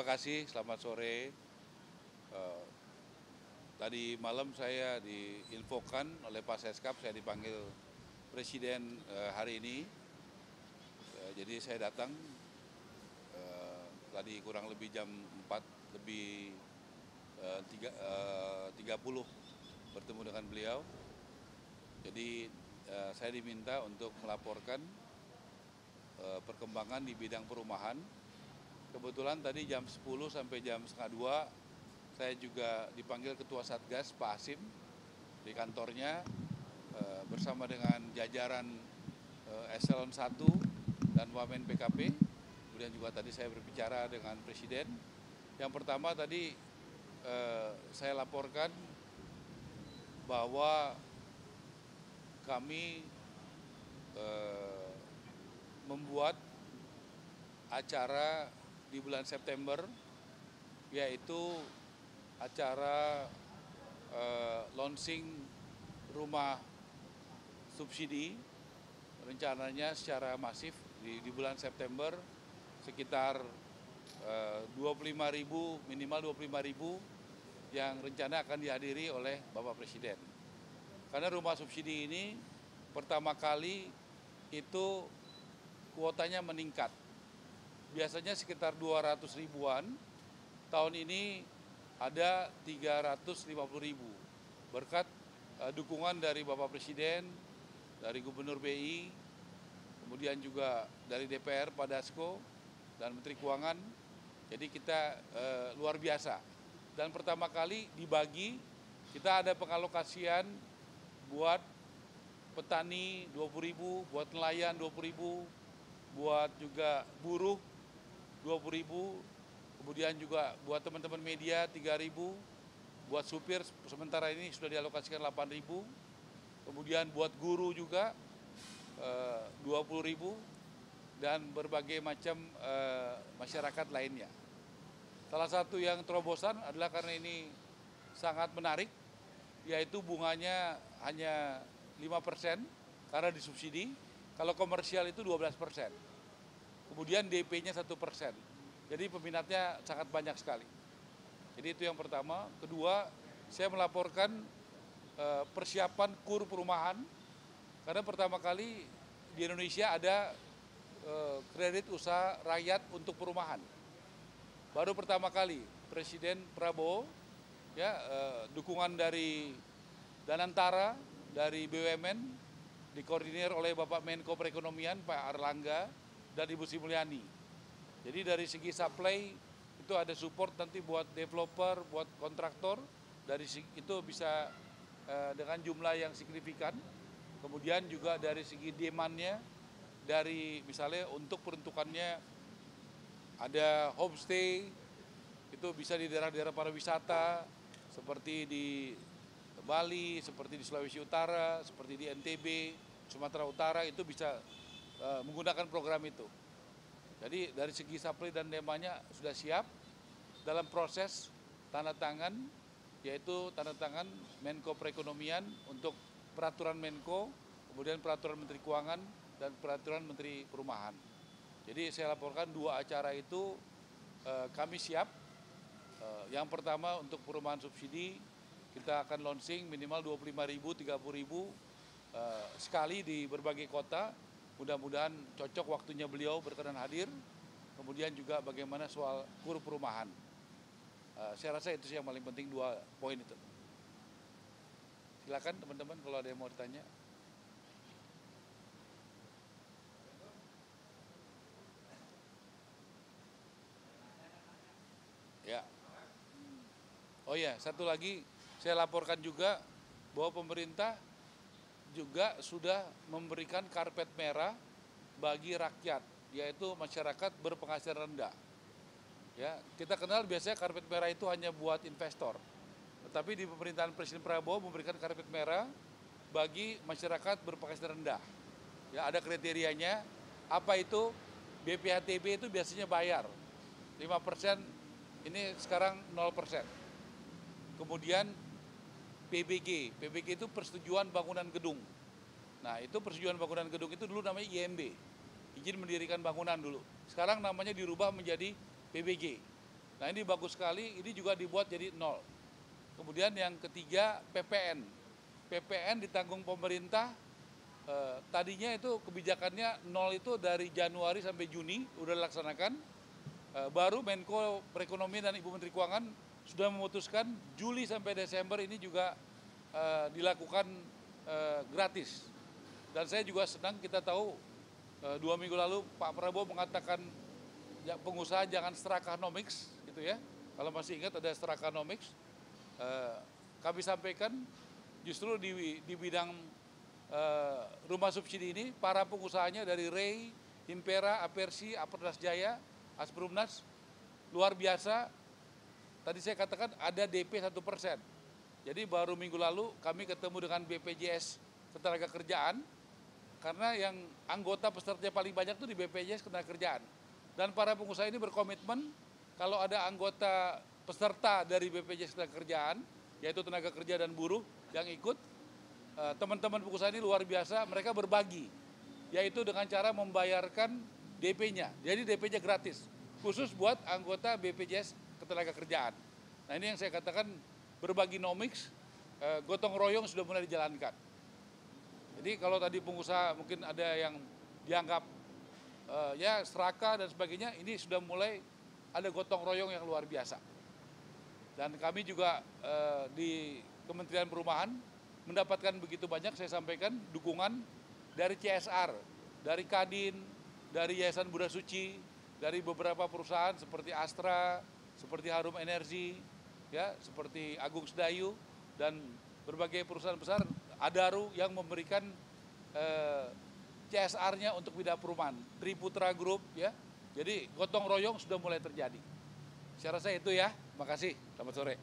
terima kasih. Selamat sore. Eh, Tadi malam saya diinfokan oleh Pak Seskap, saya dipanggil Presiden hari ini. Jadi saya datang tadi kurang lebih jam 4 lebih 30 bertemu dengan beliau. Jadi saya diminta untuk melaporkan perkembangan di bidang perumahan. Kebetulan tadi jam 10 sampai jam setengah 2 saya juga dipanggil Ketua Satgas Pak Asim di kantornya bersama dengan jajaran Eselon 1 dan Wamen PKP. Kemudian juga tadi saya berbicara dengan Presiden. Yang pertama tadi saya laporkan bahwa kami membuat acara di bulan September, yaitu acara launching rumah subsidi, rencananya secara masif di bulan September sekitar 25.000, minimal 25.000 yang rencana akan dihadiri oleh Bapak Presiden. Karena rumah subsidi ini pertama kali itu kuotanya meningkat. Biasanya sekitar 200 ribuan, tahun ini ada 350.000 berkat dukungan dari Bapak Presiden, dari Gubernur BI, kemudian juga dari DPR, Pak Dasko, dan Menteri Keuangan. Jadi kita luar biasa. Dan pertama kali dibagi, kita ada pengalokasian buat petani 20.000, buat nelayan 20.000, buat juga buruh 20.000, kemudian juga buat teman-teman media 3.000, buat supir sementara ini sudah dialokasikan 8.000, kemudian buat guru juga 20.000, dan berbagai macam masyarakat lainnya. Salah satu yang terobosan adalah karena ini sangat menarik, yaitu bunganya hanya 5% karena disubsidi, kalau komersial itu 12%. Kemudian DP-nya 1%. Jadi peminatnya sangat banyak sekali. Jadi itu yang pertama. Kedua, saya melaporkan persiapan KUR perumahan. Karena pertama kali di Indonesia ada kredit usaha rakyat untuk perumahan. Baru pertama kali Presiden Prabowo, ya, dukungan dari Danantara, dari BUMN, dikoordinir oleh Bapak Menko Perekonomian Pak Erlangga dan Ibu Sri Mulyani. Jadi dari segi supply itu ada support nanti buat developer, buat kontraktor, dari itu bisa dengan jumlah yang signifikan. Kemudian juga dari segi demand-nya, dari misalnya untuk peruntukannya ada homestay, itu bisa di daerah-daerah pariwisata seperti di Bali, seperti di Sulawesi Utara, seperti di NTB, Sumatera Utara, itu bisa menggunakan program itu. Jadi dari segi supply dan demandnya sudah siap, dalam proses tanda tangan, yaitu tanda tangan Menko Perekonomian untuk peraturan Menko, kemudian peraturan Menteri Keuangan, dan peraturan Menteri Perumahan. Jadi saya laporkan dua acara itu kami siap. Yang pertama untuk perumahan subsidi, kita akan launching minimal 25.000, 30.000 sekali di berbagai kota. Mudah-mudahan cocok waktunya beliau berkenan hadir. Kemudian juga bagaimana soal KUR perumahan. Saya rasa itu sih yang paling penting, dua poin itu. Silakan teman-teman kalau ada yang mau ditanya. Ya. Oh ya, satu lagi saya laporkan juga bahwa pemerintah juga sudah memberikan karpet merah bagi rakyat, yaitu masyarakat berpenghasilan rendah. Ya, kita kenal biasanya karpet merah itu hanya buat investor. Tetapi di pemerintahan Presiden Prabowo memberikan karpet merah bagi masyarakat berpenghasilan rendah. Ya, ada kriterianya. Apa itu? BPHTB itu biasanya bayar 5%, ini sekarang 0%. Kemudian PBG itu persetujuan bangunan gedung. Nah, itu persetujuan bangunan gedung itu dulu namanya IMB, izin mendirikan bangunan dulu. Sekarang namanya dirubah menjadi PBG. Nah ini bagus sekali, ini juga dibuat jadi nol. Kemudian yang ketiga PPN. PPN ditanggung pemerintah, tadinya itu kebijakannya nol itu dari Januari sampai Juni udah dilaksanakan. Baru Menko Perekonomian dan Ibu Menteri Keuangan sudah memutuskan Juli sampai Desember ini juga dilakukan gratis. Dan saya juga senang, kita tahu 2 minggu lalu Pak Prabowo mengatakan pengusaha jangan Strakanomics gitu ya. Kalau masih ingat ada Strakanomics. Kami sampaikan justru di bidang rumah subsidi ini para pengusahanya dari Rei, Impera, Apersi, Aperdas Jaya, Asperumnas luar biasa. Tadi saya katakan ada DP 1%. Jadi baru minggu lalu kami ketemu dengan BPJS Ketenagakerjaan, karena yang anggota peserta paling banyak itu di BPJS Ketenagakerjaan. Dan para pengusaha ini berkomitmen kalau ada anggota peserta dari BPJS Ketenagakerjaan, yaitu tenaga kerja dan buruh yang ikut, teman-teman pengusaha ini luar biasa, mereka berbagi, yaitu dengan cara membayarkan DP-nya. Jadi DP-nya gratis, khusus buat anggota BPJS Ketenagakerjaan. Nah ini yang saya katakan berbagi nomics, gotong royong sudah mulai dijalankan. Jadi kalau tadi pengusaha mungkin ada yang dianggap ya seraka dan sebagainya, ini sudah mulai ada gotong royong yang luar biasa. Dan kami juga di Kementerian Perumahan mendapatkan begitu banyak, saya sampaikan, dukungan dari CSR, dari Kadin, dari Yayasan Buddha Suci, dari beberapa perusahaan seperti Astra, seperti Harum Energi, ya, seperti Agung Sedayu, dan berbagai perusahaan besar, Adaru yang memberikan CSR-nya untuk bidang perumahan, Triputra Group, ya. Jadi gotong royong sudah mulai terjadi. Saya rasa itu ya. Makasih. Selamat sore.